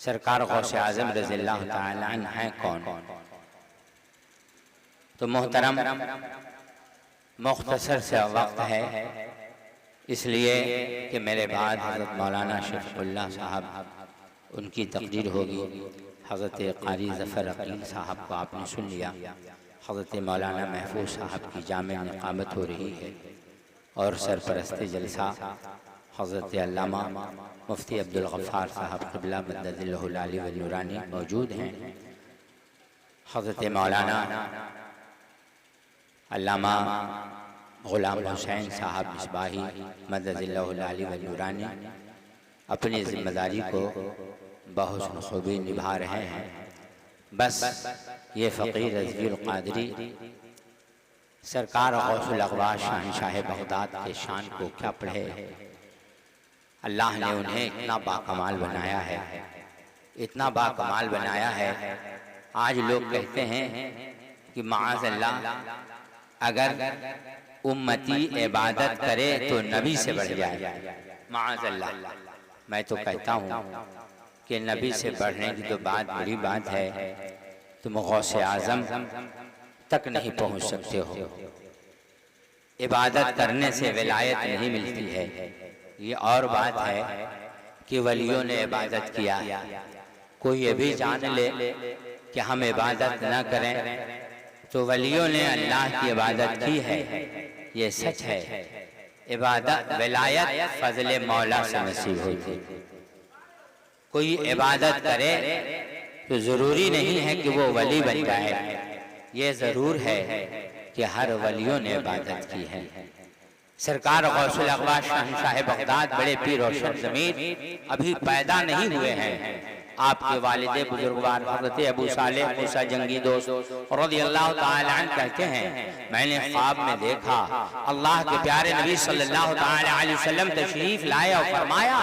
سرکار غوث اعظم رضی اللہ تعالیٰ عنہ ہیں کون؟ تو محترم مختصر سے وقت ہے، اس لیے کہ میرے بعد حضرت مولانا شفیع اللہ صاحب ان کی تقریر ہوگی۔ حضرت قاری ظفر عقیل صاحب کو آپ نے سن لیا، حضرت مولانا محفوظ صاحب کی جامع اقامت ہو رہی ہے، اور سرپرست جلسہ حضرت علامہ مفتی عبدالغفار صاحب قبلہ مدد اللہ العالی والنورانی موجود ہیں۔ حضرت مولانا علامہ غلام حسین صاحب مصباحی مدد اللہ العالی والنورانی اپنی ذمہ داری کو بحسن خوبی نبھا رہے ہیں۔ بس یہ فقیر رضوی القادری سرکار غوث الاغواث شہنشاہ بغداد کے شان کو کیا پڑھے، اللہ نے انہیں اتنا باکمال بنایا ہے، اتنا باکمال بنایا ہے۔ آج لوگ کہتے ہیں کہ معاذ اللہ اگر امتی عبادت کرے تو نبی سے بڑھ جائے، معاذ اللہ۔ میں تو کہتا ہوں کہ نبی سے بڑھنے کی تو بات بڑی بات ہے، تم غوث اعظم تک نہیں پہنچ سکتے ہو۔ عبادت کرنے سے ولایت نہیں ملتی ہے، یہ اور بات ہے کہ ولیوں نے عبادت کیا۔ کوئی یہ بھی جان لے کہ ہم عبادت نہ کریں تو ولیوں نے اللہ کی عبادت کی ہے، یہ سچ ہے۔ عبادت ولایت فضل مولا سے نصیب ہوتی۔ کوئی عبادت کرے تو ضروری نہیں ہے کہ وہ ولی بن جائے، یہ ضرور ہے کہ ہر ولیوں نے عبادت کی ہے۔ سرکار غوث الاغواث شہنشاہ بغداد بڑے پیر و شمس ضمیر ابھی پیدا نہیں ہوئے ہیں۔ آپ کے والد بزرگوار حضرت ابو صالح موسیٰ جنگی دوست رضی اللہ تعالیٰ عنہ کہتے ہیں، میں نے خواب میں دیکھا اللہ کے پیارے نبی صلی اللہ تعالیٰ علیہ وسلم تشریف لائے اور فرمایا،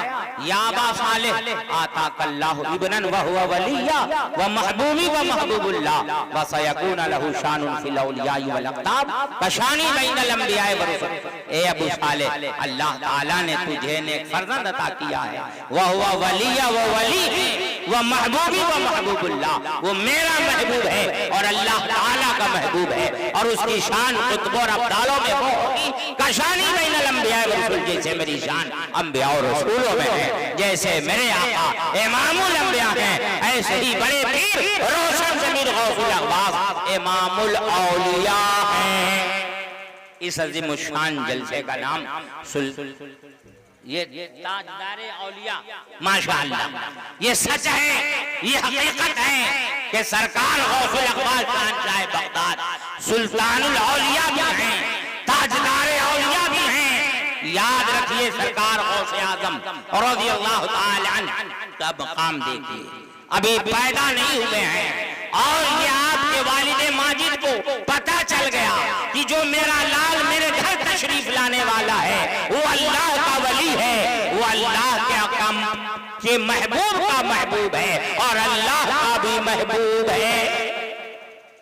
یا ابا صالح آتاک اللہ ابنا وہو ولیہ ومحبوبی ومحبوب اللہ وسیکون لہ شان فی الاولیاء والاقطاب کشانی بین الانبیاء والرسل۔ اے ابو صالح، اللہ تعالیٰ نے تجھے نیک فرزند عطا کیا ہے، وہو ولیہ وہ ولی ہے، وہ محبوبی و محبوب اللہ، وہ میرا محبوب ہے اور اللہ تعالیٰ کا محبوب ہے، اور اس کی شان قطب اور ابدالوں میں وہ ہوگی کشانی بین الانبیاء والرسل، جیسے میری شان انبیاء اور رسولوں میں ہے، جیسے میرے آقا امام الانبیاء ہیں، ایسے ہی بڑے پیر روشن ضمیر غوث الاغواث امام الاولیاء ہیں۔ اس عظیم الشان جلسے کا نام یہ تاجدار اولیاء، ماشاءاللہ یہ سچ ہے، یہ حقیقت ہے کہ سرکار غوث الاغواث شہنشاہ بغداد سلطان الاولیاء بھی ہیں، تاجدار اولیاء بھی ہیں۔ یاد رکھیے سرکار غوث اعظم رضی اللہ تعالی عنہ کا مقام دیکھیے، ابھی پیدا نہیں ہوئے ہیں، اور یہ آپ کے والد ماجد کو پتہ چل گیا کہ جو میرا لال میرے گھر تشریف لانے والا ہے وہ اللہ کا ولی ہے، وہ اللہ کے محبوب کا محبوب ہے اور اللہ کا بھی محبوب ہے۔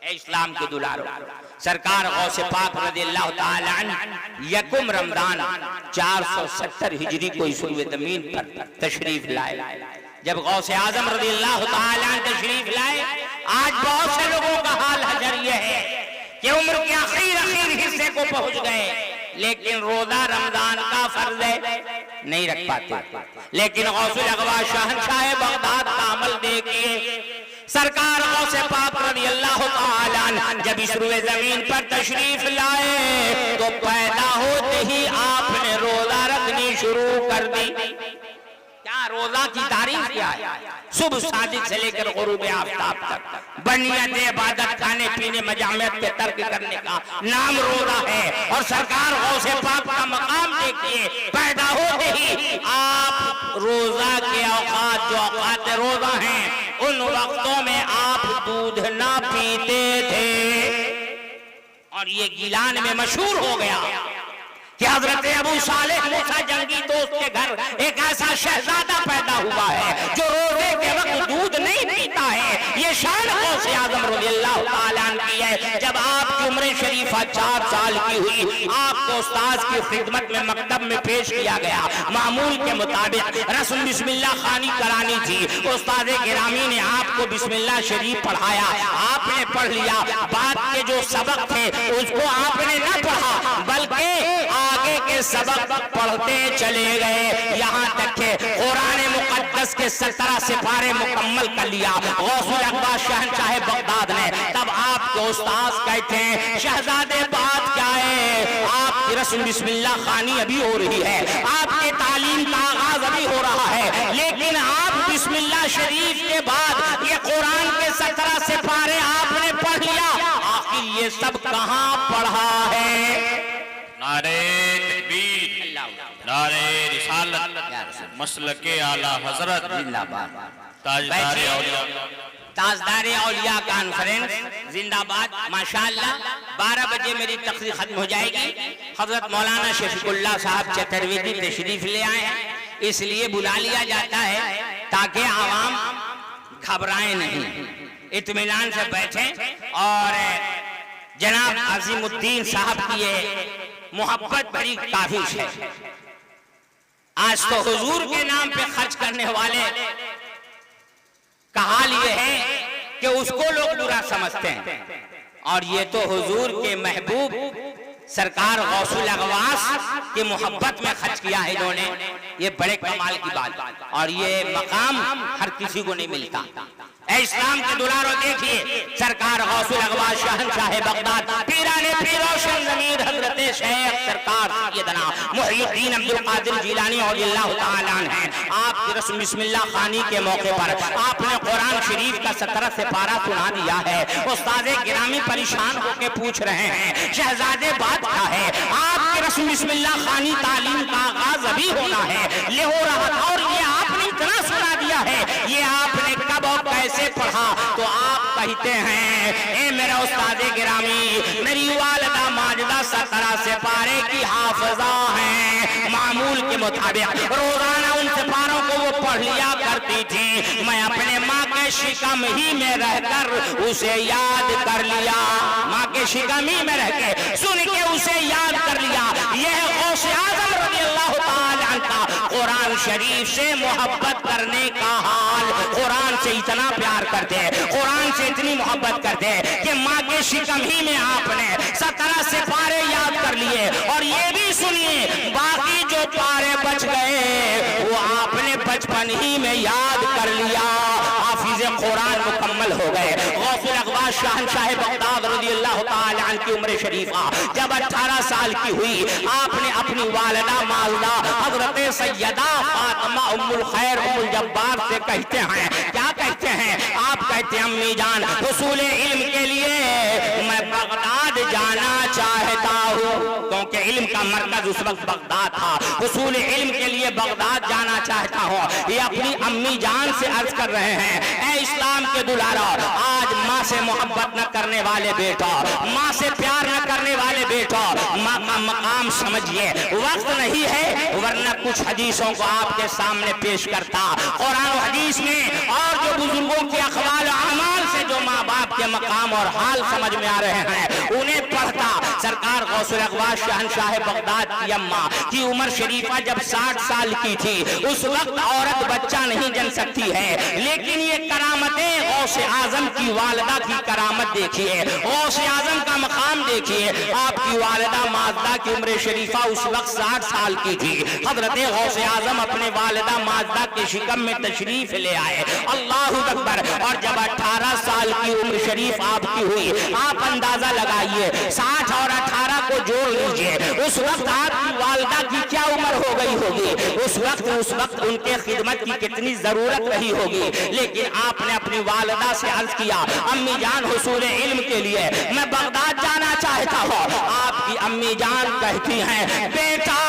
اے اسلام کے دلارو، سرکار غوث پاک رضی اللہ تعالی عنہ یکم رمضان 470 ہجری کو اس روئے زمین پر تشریف لائے۔ جب غوث اعظم رضی اللہ تعالی عنہ تشریف لائے، آج بہت سے لوگوں کا حال حجر یہ ہے کہ عمر کے آخر حصے کو پہنچ گئے لیکن روزہ رمضان کا فرض نہیں رکھ پاتے، لیکن غوث الاغواث شہنشاہ بغداد کا عمل دیکھیے۔ سرکار غوث پاک رضی اللہ تعالیٰ عنہ جب اس روئے زمین پر تشریف لائے تو پیدا ہوتے ہی آپ نے روزہ رکھنی شروع کر دی۔ کیا روزہ کی تعریف کیا ہے؟ صبح صادق سے لے کر غروب آفتاب تک بنیاد عبادت کھانے پینے مجامعت کے ترک کرنے کا نام روزہ ہے، اور سرکار غوث پاک کا مقام دیکھئے، پیدا ہوتے ہی آپ روزہ کے اوقات جو اوقات روزہ ہیں ان وقتوں میں آپ دودھ نہ پیتے تھے، اور یہ گیلان میں مشہور ہو گیا کہ حضرت ابو صالح موسیٰ جنگی دوست کے گھر ایک ایسا شہزادہ پیدا ہوا ہے جو روزے کے وقت دودھ نہیں پیتا ہے۔ یہ شان غوث غوث اعظم رضی اللہ تعالیٰ عنہ کی ہے۔ جب آپ کی عمر شریفہ 4 سال کی ہوئی، آپ کو استاذ کی خدمت میں مکتب میں پیش کیا گیا۔ معمول کے مطابق رسم بسم اللہ خوانی کرانی تھی۔ استاد گرامی نے آپ کو بسم اللہ شریف پڑھایا، آپ نے پڑھ لیا۔ بعد کے جو سبق تھے اس کو آپ نے نہ پڑھا بلکہ آگے کے سبق پڑھتے چلے گئے، یہاں تک کہ قرآن مقدس کے 17 سپارے مکمل کر لیا غوث الاقواس شہنشاہ بغداد نے۔ تب آپ کو استاذ کہتے ہیں شہزادے بات کیا ہے؟ آپ کی رسم بسم اللہ خوانی ابھی ہو رہی ہے، آپ کے تعلیم کا آغاز ابھی ہو رہا ہے، لیکن آپ بسم اللہ شریف کے بعد یہ قرآن کے 17 سپارے آپ نے پڑھ لیا، آخر یہ سب کہاں پڑھا ہے؟ نعرہ تکبیر، نعرہ رسالت، مسلک اعلی حضرت، تاجدار اولیاء، تاجدار اولیاء کانفرنس زندہ باد۔ ماشاءاللہ 12 بجے میری تقریر ختم ہو جائے گی۔ حضرت مولانا شفیق اللہ صاحب چترویدی تشریف لے آئے ہیں، اس لیے بلا لیا جاتا ہے تاکہ عوام گھبرائیں نہیں، اطمینان سے بیٹھیں۔ اور جناب عظیم الدین صاحب کی یہ محبت بڑی کافش ہے۔ آج تو حضور کے نام پہ خرچ کرنے والے کا حال یہ ہے کہ اس کو لوگ برا سمجھتے ہیں، اور یہ تو حضور کے محبوب سرکار غوث الاقواس کی محبت میں خرچ کیا ہے انہوں نے، یہ بڑے کمال کی بات، اور یہ مقام ہر کسی کو نہیں ملتا۔ اے اسلام کے دلاروں دیکھیے سرکار غوث الاقواس شہنشاہ بغداد پیران پیر و ضمیر حضرت شیخ سرکار سیدنا محی الدین عبد القادر جیلانی رضی اللہ تعالیٰ عنہ ہیں۔ آپ کی رسم بسم اللہ خوانی کے موقع پر آپ نے قرآن شریف کا 17 سپارہ سنا دیا ہے۔ استاد گرامی پریشان ہو کے پوچھ رہے ہیں شہزادے بات کیا ہے؟ آپ کی رسم بسم اللہ خوانی تعلیم کا آغاز ابھی ہونا ہے، لے ہو رہا تھا، اور یہ آپ نے اتنا سنا دیا ہے، یہ آپ نے کب اور کیسے پڑھا؟ تو آپ کہتے ہیں اے میرا استاد گرامی، میری والدہ ماجدہ 17 سپارے کی حافظہ ہیں، معمول کے مطابق روزانہ ان سپاروں کو وہ پڑھ لیا کرتی تھی، میں اپنے ماں کے شکم ہی میں رہ کر اسے یاد کر لیا، ماں کے شکم ہی میں رہ کے سن کے اسے یاد کر لیا۔ یہ غوث اعظم رضی اللہ تعالیٰ عنہ کا قرآن شریف سے محبت کرنے کا حال، قرآن سے اتنا پیار کرتے ہیں، قرآن سے اتنی محبت کرتے ہیں کہ ماں کے شکم ہی میں آپ نے 17 سپارے یاد کر لیے، اور یہ بھی سنیے باقی جو پارے بچ گئے وہ آپ نے بچپن ہی میں یاد کر لیا، حافظ قرآن مکمل ہو گئے۔ غوث الاقواس شہنشاہ بغداد رضی اللہ تعالیٰ عنہ کی عمر شریفہ جب 18 سال کی ہوئی، آپ نے اپنی والدہ ماجدہ حضرت سیدہ فاطمہ ام الخیر ام الجبار سے کہتے ہیں، کیا کہتے ہیں؟ آپ کہتے ہیں امی جان حصول علم کے لیے میں بغداد جانا چاہتا ہوں، کیونکہ علم کا مرکز اس وقت بغداد تھا، حصول علم کے لیے بغداد جانا چاہتا ہوں۔ یہ اپنی امی جان سے عرض کر رہے ہیں اے اسلام کے دلارا، آج ماں سے محبت نہ کرنے والے بیٹا، ماں سے پیار نہ کرنے والے بیٹا، ماں کا مقام سمجھئے، وقت نہیں ہے ورنہ کچھ حدیثوں کو آپ کے سامنے پیش کرتا، قرآن و حدیث میں اور جو بزرگوں کے اقوال و اعمال سے جو ماں باپ کے مقام اور حال سمجھ میں آ رہے ہیں انہیں پڑھتا۔ سرکار غوث الاقواس شہنشاہ بغداد کی اماں کی عمر شریفہ جب 60 سال کی تھی، اس وقت عورت بچہ نہیں جن سکتی ہے، لیکن یہ کرامتیں غوث اعظم کی والدہ کی کرامت دیکھیے، غوث اعظم کا مقام دیکھیے۔ آپ کی والدہ ماجدہ کی عمر شریفہ اس وقت 60 سال کی تھی، حضرت غوث اعظم اپنے والدہ ماجدہ کے شکم میں تشریف لے آئے، اللہ اکبر، اور جب 18 سال کی عمر شریف آپ کی ہوئی، آپ اندازہ لگائیے 60 اور 18 کو جوڑ لیجئے، اس وقت آپ کی والدہ کی کیا عمر ہو گئی ہوگی، اس وقت ان کے خدمت کی کتنی ضرورت رہی ہوگی، لیکن آپ نے اپنی والدہ سے عرض کیا امی جان حصول علم کے لیے میں بغداد جانا چاہتا ہوں۔ آپ کی امی جان کہتی ہیں بیٹا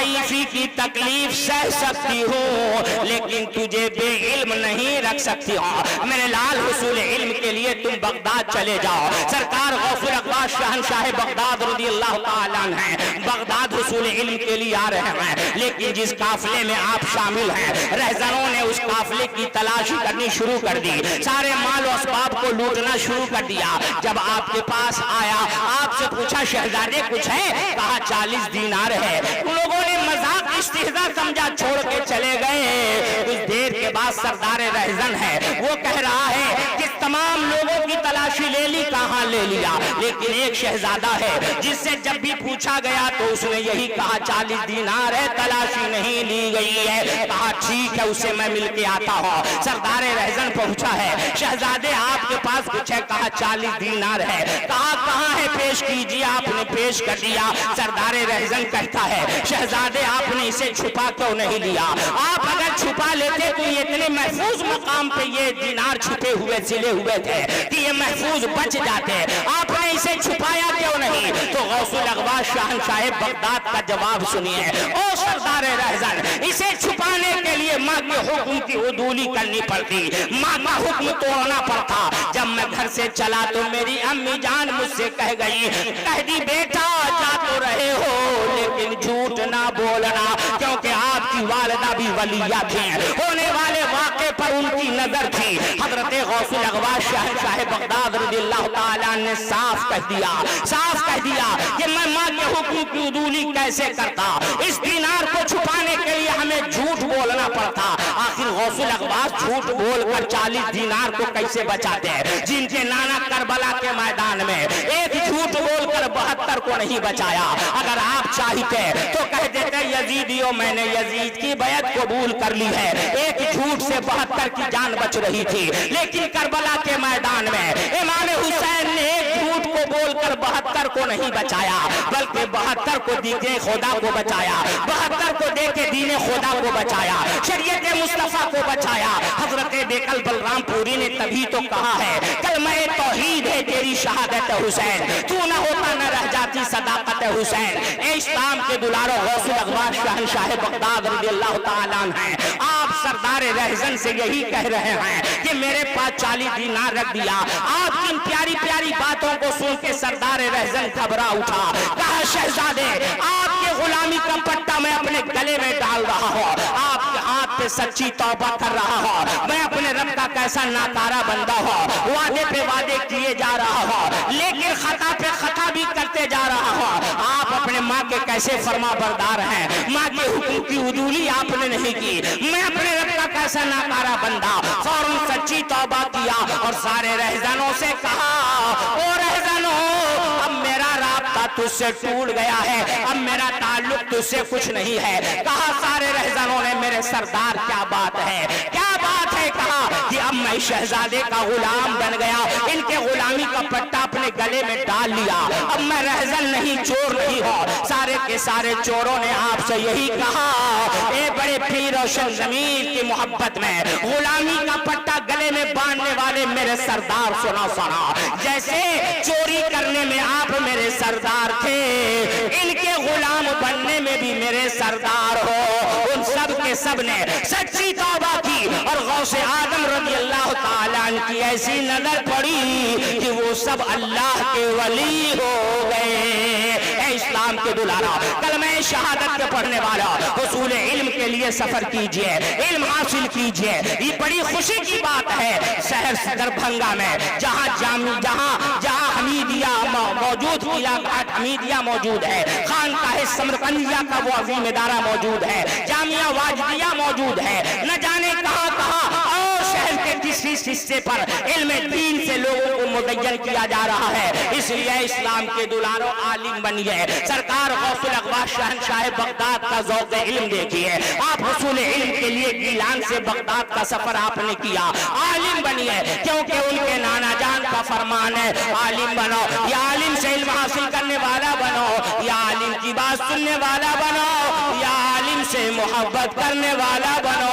ضعیفی کی تکلیف سہ سکتی ہوں لیکن تجھے بے علم نہیں رکھ سکتی ہوں. میرے لال حصول علم کے لیے تم بغداد چلے جاؤ. سرکار غوث الاقواس شہنشاہ بغداد رضی اللہ تعالیٰ عنہ ہیں بغداد حصول علم کے لیے آ رہے ہیں, لیکن جس قافلے میں آپ شامل ہیں رہزنوں نے اس قافلے کی تلاشی کرنی شروع کر دی, سارے مال و اسباب کو لوٹنا شروع کر دیا. جب آپ کے پاس آیا آپ سے پوچھا شہزادے کچھ ہے؟ کہا 40 دینار ہے. لوگوں نے مذاق استہزاء سمجھا, چھوڑ کے چلے گئے. کچھ دیر کے بعد سردار رہزن ہے وہ کہہ رہا ہے کہ تمام لوگوں کی تلاشی لے لی, کہاں لے لیا, لیکن ایک شہزادہ ہے جس سے جب بھی پوچھا گیا تو اس نے یہی کہا 40 دینار ہے, تلاشی نہیں لی گئی ہے. کہا ٹھیک ہے اسے میں مل کے آتا ہوں. سردار رہزن پہنچا ہے, شہزادے آپ کے پاس کچھ ہے؟ کہا 40 دینار ہے. کہا کہاں ہے پیش کیجیے. آپ نے پیش کر دیا. سردار رہزن کہتا ہے شہزادے آپ نے اسے چھپا کیوں نہیں لیا؟ آپ اگر چھپا لیتے تو یہ اتنے محفوظ مقام پہ یہ دینار چھپے ہوئے سلے ہوئے تھے کہ یہ محفوظ بچ جاتے. آپ نے اسے چھپایا کیوں نہیں؟ تو غوث الاقواس شہنشاہ بغداد کا جواب سنیے. او سردار رہزن, اسے چھپانے کے لیے ماں کے حکم کی عدولی کرنی پڑتی, ماں کا حکم توڑنا پڑتا. جب میں گھر سے چلا تو میری امی جان مجھ سے کہہ گئی, کہہ دی بیٹا جا تو رہے ہو لیکن جھوٹ نہ بولنا, کیونکہ آپ کی والدہ بھی ولیہ تھیں, ہونے والے واقعے پر ان کی نظر تھی. حضرت غوث الاقواس شہنشاہ بغداد رضی اللہ تعالیٰ نے صاف کہہ دیا کہ میں ماں کے حکم کی عدولی کیسے کرتا. اس دینار کو چھپانے کے لیے ہمیں جھوٹ بولنا پڑتا. آخر غوث الاقواس جھوٹ بول کر 40 دینار کو کیسے بچاتے ہیں؟ جن کے نانا کربلا کے میدان میں ایک جھوٹ بول کر 72 کو نہیں بچایا. اگر آپ چاہتے تو کہہ دیتے یزیدیوں میں نے یزید کی بیعت قبول کر لی ہے, ایک جھوٹ سے 72 کی جان بچ رہی تھی. لیکن کربلا کے میدان میں امام حسین نے ایک جھوٹ کو بول کر 72 کو نہیں بچایا بلکہ 72 کو دیکھے خدا کو بچایا, 72 کو دیکھے دین خدا کو بچایا, شریعت مصطفیٰ کو بچایا. حضرت بیکل بلرام پوری نے تبھی تو کہا ہے کلمہ توحید ہے تیری شہادت حسین, تو نہ ہوتا نہ رہ جاتی صداقت حسین. اے اسلام کے دلارو غوث الاقواس شہنشاہ بغداد رضی اللہ تعالیٰ عنہ ہیں, آپ سردار رہزن سے یہی کہہ رہے ہیں کہ میرے پاس 40 دینار رکھ دیا. آپ کی ان پیاری پیاری باتوں کو سن کے سردار رہزن گھبرا اٹھا. کہا شہزادے آپ کے غلامی کا پٹا میں اپنے گلے میں ڈال رہا ہوں, آپ کے ہاتھ پہ سچی توبہ کر رہا ہوں, میں اپنے رب کا کیسا ناکارہ بندہ ہوں, وعدے پہ وعدے کیے جا رہا ہوں لیکن خطا پہ خطا بھی کرتے جا رہا ہوں. آپ اپنے ماں کے کیسے فرما بردار ہیں, ماں کے حکم کی عدولی آپ نے نہیں کی, میں اپنے رب کا کیسا ناکارہ بندہ. فوراً سچی توبہ کیا اور سارے رہزنوں سے کہا او رہزنوں اب میرا رابطہ تجھ سے ٹوٹ گیا ہے, اب میرا تعلق تجھ سے کچھ نہیں ہے. کہا سارے رہزنوں نے میرے سردار کیا بات ہے, کیا بات ہے؟ کہا کہ اب میں شہزادے کا غلام بن گیا, ان کے غلامی کا پٹا اپنے گلے میں ڈال لیا, اب میں رہزن نہیں چور نہیں ہوں. سارے کے سارے چوروں نے آپ سے یہی کہا اے بڑے پیر روشن ضمیر کی محبت میں غلامی کا پٹا گلے میں باندھنے والے میرے سردار سنا جیسے چوری کرنے میں آپ میرے سردار تھے, ان کے غلام بننے میں بھی میرے سردار ہو. ان سب کے سب نے سچی توبہ کی اور غوث آدم رضی اللہ تعالیٰ عنہ کی ایسی نظر پڑی کہ وہ سب اللہ کے ولی ہو گئے. اے اسلام کے دلارا, کلمہ شہادت کے پڑھنے والا حصول علم کے لیے سفر کیجئے, علم حاصل کیجئے. یہ بڑی خوشی کی بات ہے شہر دربھنگا میں جہاں حمیدیہ موجود کیا حمیدیہ موجود ہے, خانقاہ سمرقندیہ کا وہ عظیم ادارہ موجود ہے, جامعہ واجدیہ موجود ہے, نہ جانے کہاں اور شہر کے کس حصے پر علم دین سے لوگوں کو مدین کیا جا رہا ہے. اس لیے اسلام کے دلاروں عالم بنیے. سرکار غوث الاقواس شہنشاہ بغداد کا ذوق علم دیکھیے, آپ حصول علم کے لیے گیلان سے بغداد کا سفر آپ نے کیا. عالم بنیے کیونکہ ان کے نانا جان کا فرمان ہے عالم بنو, یا عالم سے علم حاصل کرنے والا بنو, یا عالم کی بات سننے والا بنو, یا عالم سے محبت کرنے والا بنو.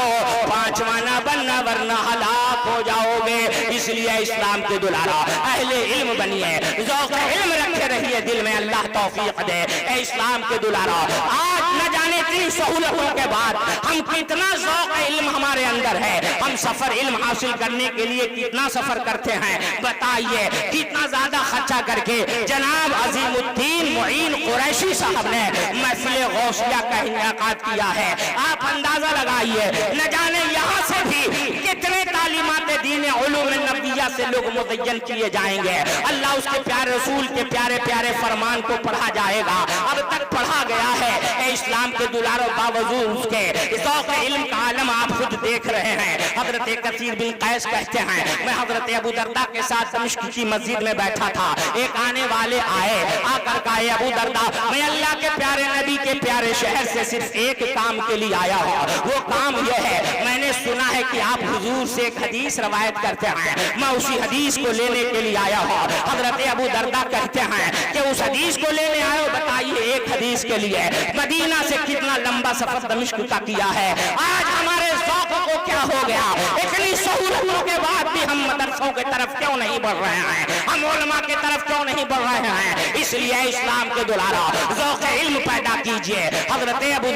پانچواں نہ بننا ورنہ ہلاک ہلاک ہو جاؤگے۔ اس لیے اسلام کے دلارا اہل علم بنیے، ذوق علم رکھے رہیے دل میں، اللہ توفیق دے۔ اے اسلام کے دلارا آج نہ جانے اتنی سہولتوں کے بعد ہم کتنا ذوق علم ہمارے اندر ہے، ہم سفر علم حاصل کرنے کے لیے کتنا سفر کرتے ہیں بتائیے، کتنا زیادہ خرچہ کر کے جناب عظیم الدین معین قریشی صاحب نے محفل غوثیہ کا انعقاد کیا ہے۔ آپ اندازہ لگائیے، نہ جانے یہاں سے بھی کتنے تعلیمات دین علوم نبویہ سے لوگ مدین کیے جائیں گے، اللہ اس کے پیارے رسول کے پیارے پیارے فرمان کو پڑھا جائے گا، اب تک پڑھا گیا ہے۔ اے اسلام کے دلاروں، باوجود اس کے ذوق علم کا عالم آپ خود دیکھ رہے ہیں۔ حضرت کثیر بن قیس کہتے ہیں میں حضرت ابو درداء کے ساتھ دمشق کی مسجد میں بیٹھا تھا، ایک آنے والے آئے، آ کر کہے ابو درداء میں اللہ کے پیارے نبی کے پیارے شہر سے صرف ایک کام کے لیے آیا ہوں، وہ کام یہ ہے میں نے سنا ہے کہ آپ حضور سے ایک حدیث روایت کرتے ہیں، میں اسی حدیث کو لینے کے لیے آیا ہوں۔ حضرت ابو درداء کہتے ہیں کہ اس حدیث کو لینے آئے ہو، بتائیے ایک حدیث کے لیے مدینہ سے کتنا لمبا سفر دمشق کا کیا ہے۔ آج ہمارے ذوق کو کیا ہو گیا، اتنی سہولتوں کے بعد بھی ہم مدرسوں کی طرف کیوں نہیں بڑھ رہے ہیں، ہم علماء کی طرف کیوں نہیں بڑھ رہے ہیں؟ اس لیے اسلام کے دلارا ذوق علم پیدا کیجئے۔ حضرت ابو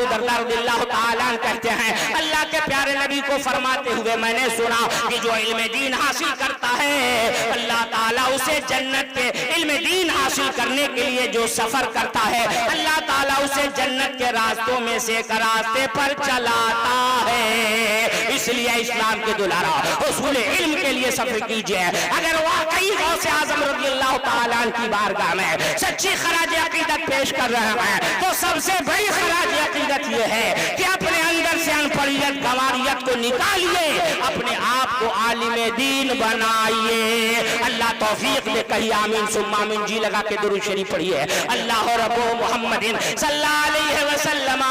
درداء رضی اللہ تعالیٰ عنہ کہتے ہیں اللہ کے پیارے نبی کو فرماتے ہوئے میں نے سنا کہ جو علم دین حاصل کرتا ہے اللہ تعالیٰ اسے جنت کے علم دین حاصل کرنے کے لیے جو سفر کرتا ہے اللہ تعالیٰ اسے جنت کے راستوں میں سے ایک راستے پر چلاتا ہے۔ اس لیے اسلام کے دلارا حصول علم کے لیے سفر کیجئے۔ اگر واقعی غوث اعظم رضی اللہ تعالیٰ عنہ کی بارگاہ میں سچی خراج عقیدت پیش کر رہے ہیں تو سب سے بڑی خراج عقیدت یہ ہے کہ اپنے اندر سے انپڑھیت گنواریت کو نکالیے، اپنے آپ کو عالم دین بنائیے۔ اللہ توفیق دے، کہیے آمین ثم آمین، جی لگا کے درود شریف پڑھیے۔ اللہ رب محمد صلی اللہ علیہ وسلم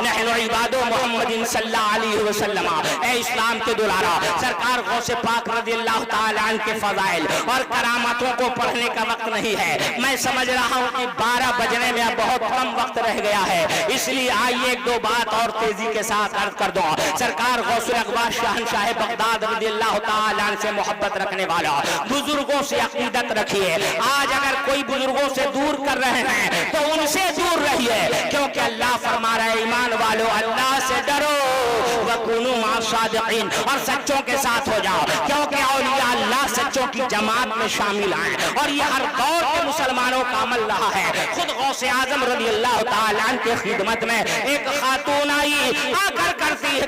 نحن عباد محمد صلی اللہ علیہ وسلم۔ اے اسلام کے دلارا سرکار غوث پاک رضی اللہ تعالیٰ عنہ کے فضائل اور کرامتوں کو پڑھنے کا وقت نہیں ہے، میں سمجھ رہا ہوں کہ 12 بجنے میں اب بہت کم وقت رہ گیا ہے، اس لیے آئیے ایک دو بات اور تیزی کے ساتھ عرض کر دو۔ سرکار غوث الاقواس شہنشاہ بغداد رضی اللہ تعالیٰ عنہ سے محبت رکھنے والا بزرگوں سے عقیدت رکھیے۔ آج اگر کوئی بزرگوں سے دور کر رہے ہیں تو ان سے دور رہیے، کیونکہ اللہ فرما رہے ایمان والو اللہ سے ڈرو وَكُونُوا مَعَ الصَّادِقِينَ، اور سچوں کے ساتھ ہو جاؤ، کیونکہ اولیاء اللہ سچوں کی جماعت میں شامل ہیں، اور یہ ہر دور کے مسلمانوں کا عمل رہا ہے۔ خود غوث اعظم رضی اللہ تعالیٰ عنہ کی خدمت میں ایک خاتون آئی، آ کر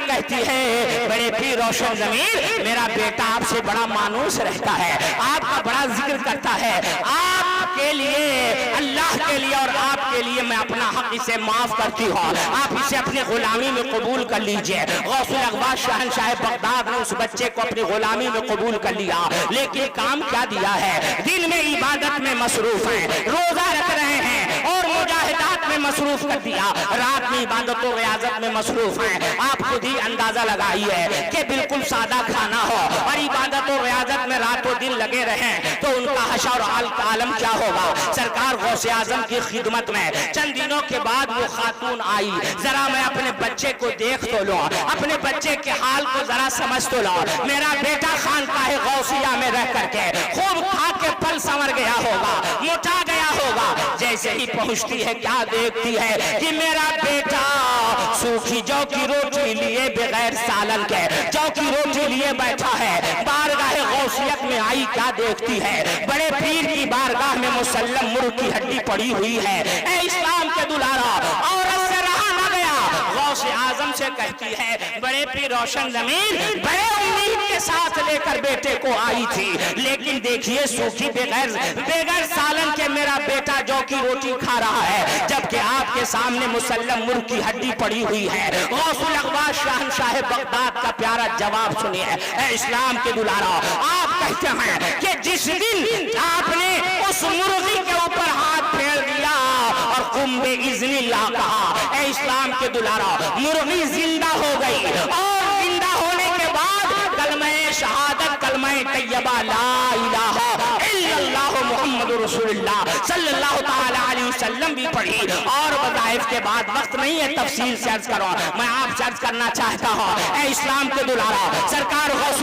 کہتی ہے بڑے پیر روشن ضمیر میرا بیٹا آپ سے بڑا مانوس رہتا ہے، آپ کا بڑا ذکر کرتا ہے، آپ کے لیے اللہ کے لیے اور آپ کے لیے میں اپنا حق اسے معاف کرتی ہوں، آپ اسے اپنی غلامی میں قبول کر لیجئے۔ غوث الاقواس شہنشاہ بغداد نے اس بچے کو اپنی غلامی میں قبول کر لیا، لیکن کام کیا دیا ہے، دن میں عبادت میں مصروف ہیں، روزہ رکھ رہے ہیں اور مجاہدات میں مصروف کر دیا، رات میں عبادت و ریاضت میں مصروف ہیں۔ آپ خود ہی اندازہ لگائیے کہ بالکل سادہ کھانا ہو اور عبادت و ریاضت میں رات و دن لگے رہیں تو ان کا حشر اور عالم کیا ہوگا۔ سرکار غوث اعظم کی خدمت میں چند دنوں کے بعد وہ خاتون آئی، ذرا میں اپنے بچے کو دیکھ تو لوں، اپنے بچے کے حال کو ذرا سمجھ تو لوں، میرا بیٹا خانقاہ غوثیہ میں رہ کر کے خوب کھا کے پل سنور گیا ہوگا، موٹا گیا ہوگا، جیسے ہی پہنچتی ہے کیا دیکھتی ہے کہ میرا بیٹا سوکھی جو کی روٹی لیے بغیر سالن کے جو کی روٹی لیے بیٹھا ہے۔ بارگاہ غوثیت میں آئی، کیا دیکھتی ہے، بڑے پیر کی بارگاہ میں مسلم مرغ کی ہڈی پڑی ہوئی ہے۔ اے اسلام کے دلارا عورت سے رہا نہ گیا، غوث اعظم سے کہتی ہے بڑے پیر روشن ضمیر بڑے امید کے ساتھ لے کر بیٹے کو آئی تھی، لیکن دیکھیے سوکھی بغیر سالن کے میرا بیٹا جو کی روٹی کھا رہا ہے، جبکہ آپ کے سامنے مسلم مرغ کی ہڈی پڑی ہوئی ہے۔ غوث الاقواس شہنشاہ بغداد کا پیارا جواب سنیے۔ اے اسلام کے دلارا آپ کہتے ہیں کہ جس دن آپ نے اس مرغی کے اوپر ہاتھ پھیر دیا اور قم بِإِذْنِ اللَّهِ کہا، اے اسلام کے دلارا مرغی زندہ ہو گئی، اور زندہ ہونے کے بعد کلمہ شہادت کلمہ طیبہ لا الہ الا اللہ محمد رسول اللہ صلی اللہ تعالی علیہ وسلم بھی پڑھی، اور وظائف کے بعد وقت نہیں ہے تفصیل سے عرض کروں، میں آپ سے عرض کرنا چاہتا ہوں۔ اے اسلام کے دلارا سرکار غوث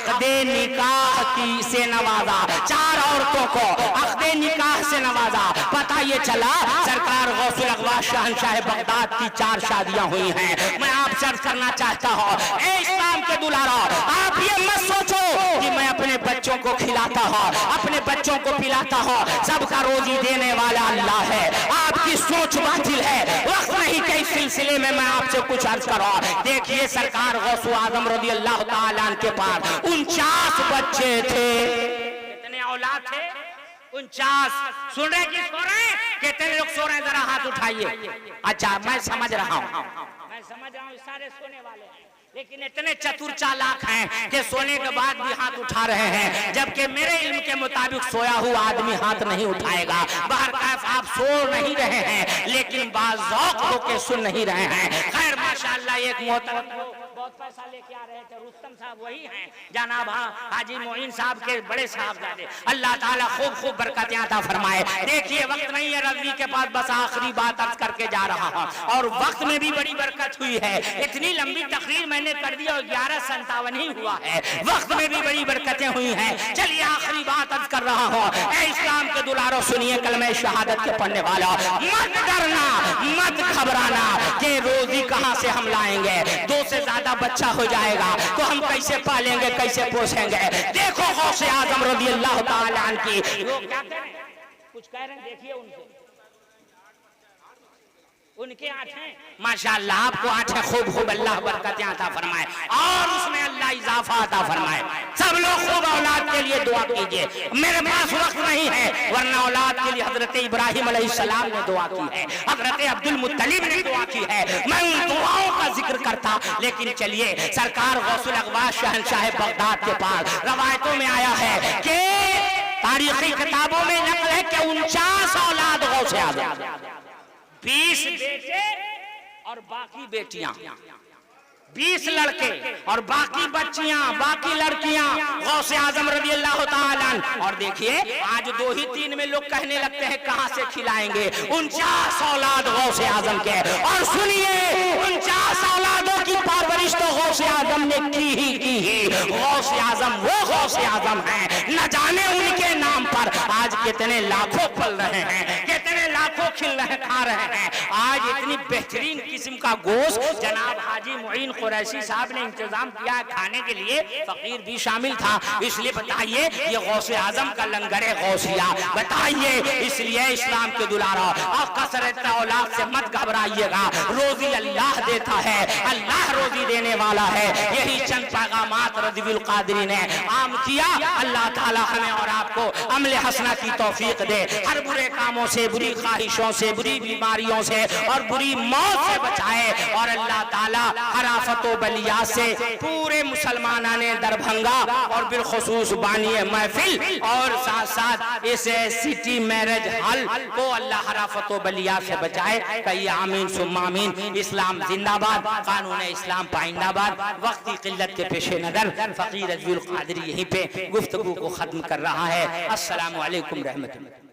عقد نکاح کی سے نوازا، 4 عورتوں کو عقد نکاح سے نوازا۔ پتہ یہ چلا سرکار غوث الاغواث شہنشاہ بغداد کی 4 شادیاں ہوئی ہیں۔ میں آپ سے عرض کرنا چاہتا ہوں، اے اسلام کے دلارا، آپ یہ مت سوچو کہ میں اپنے بچوں کو کھلاتا ہوں، اپنے بچوں کو پلاتا ہوں، سب کا روزی دینے والا اللہ ہے۔ آپ کی سوچ باطل ہے۔ وقت نہیں کہ اس سلسلے میں آپ سے کچھ عرض کروں۔ دیکھیے سرکار غوث اعظم رضی اللہ تعالیٰ عنہ کے پاس 49 بچے تھے۔ کتنے اولاد تھے؟ 49۔ سن رہے کہ سو رہے ہیں؟ کتنے لوگ سو رہے ہیں؟ ذرا ہاتھ اٹھائیے۔ اچھا میں سمجھ رہا ہوں، سارے سونے والے ہیں، لیکن اتنے چتر چالاک ہیں کہ سونے کے بعد بھی ہاتھ اٹھا رہے ہیں، جبکہ میرے علم کے مطابق سویا ہوا آدمی ہاتھ نہیں اٹھائے گا۔ بہرکیف آپ سو نہیں رہے ہیں لیکن بعض ذوق ہو کے سن نہیں رہے ہیں۔ خیر ماشاءاللہ ایک محترم بہت پیسہ لے کے آ رہے تھے، رستم صاحب وہی ہیں جناب حاجی معین صاحب کے بڑے صاحبزادے، اللہ تعالیٰ خوب برکتیں عطا فرمائے۔ دیکھیے وقت نہیں ہے رضوی کے پاس، بس آخری بات عرض کر کے جا رہا ہوں، اور وقت میں بھی بڑی برکت ہوئی ہے۔ اتنی لمبی تقریر میں نے کر دی اور 11:57 ہی ہوا ہے، وقت میں بھی بڑی برکتیں ہوئی ہیں۔ چلیے آخری بات عرض کر رہا ہوں، اے اسلام کے دلاروں سنیے کلمہ شہادت کے پڑھنے والا، مت ڈرنا مت گھبرانا کہ روزی کہاں سے ہم لائیں گے، 2 سے زیادہ بچہ ہو جائے گا تو ہم کیسے پالیں گے، کیسے پوسیں گے۔ دیکھو غوث اعظم رضی اللہ تعالیٰ عنہ کی لوگ کیا کہہ رہے ہیں، کچھ کہہ رہے ہیں، دیکھیے ان کے آنکھیں ماشاءاللہ، آپ کو آنکھیں خوب اللہ برکتیں عطا فرمائے اور اس میں اللہ اضافہ عطا فرمائے۔ سب لوگ خوب اولاد کے لیے دعا کیجئے۔ میرے پاس وقت نہیں ہے ورنہ اولاد کے لیے حضرت ابراہیم علیہ السلام نے دعا کی ہے، حضرت عبد المطلب نے دعا کی ہے، میں ان دعاؤں کا ذکر کرتا۔ لیکن چلیے سرکار غوث الاغواث شہنشاہ بغداد کے پاس روایتوں میں آیا ہے کہ تاریخی کتابوں میں نقل ہے کہ 49 اولاد غوث اعظم، 20 بیٹے اور باقی بیٹیاں، 20 لڑکے اور باقی بچیاں، باقی لڑکیاں غوث اعظم رضی اللہ تعالیٰ عنہ۔ اور دیکھیے آج 2 ہی 3 میں لوگ کہنے لگتے ہیں کہاں سے کھلائیں گے، 49 اولاد غوث اعظم کے۔ اور سنیے 49 اولادوں کی پرورش تو غوث اعظم نے کی۔ غوث اعظم وہ غوث اعظم ہیں، نہ جانے ان کے نام پر آج کتنے لاکھوں پل رہے ہیں، کتنے لاکھوں کھل رہے کھا رہے ہیں۔ آج اتنی بہترین قسم کا گوشت جناب حاجی معین قریشی صاحب نے انتظام کیا ہے کھانے کے لیے، فقیر بھی شامل تھا، اس لیے بتائیے یہ غوث اعظم کا لنگر غوثیہ، بتائیے اس لیے اسلام کے دلارا اور کثرت اولاد سے مت گھبرائیے گا، روزی اللہ دیتا ہے، اللہ روزی دینے والا ہے۔ یہی چند پیغامات رضوی القادری نے عام کیا۔ اللہ تعالی ہمیں اور آپ کو عمل حسنہ کی توفیق دے، ہر برے کاموں سے، بری خواہشوں سے، بری بیماریوں سے اور بری موت سے بچائے، اور اللہ تعالی ہر آفت و بلیات سے پورے مسلمانان دربھنگا اور بالخصوص بانی محفل اور ساتھ اس سٹی میرج ہال کو اللہ ہر آفت و بلیات سے بچائے۔ کہیے آمین ثم آمین۔ اسلام زندہ باد، قانون اسلام پائندہ باد۔ وقت کی قلت کے پیش نظر فقیر رضوی القادری یہیں پہ گفتگو کو ختم کر رہا ہے۔ السلام علیکم رحمت اللہ۔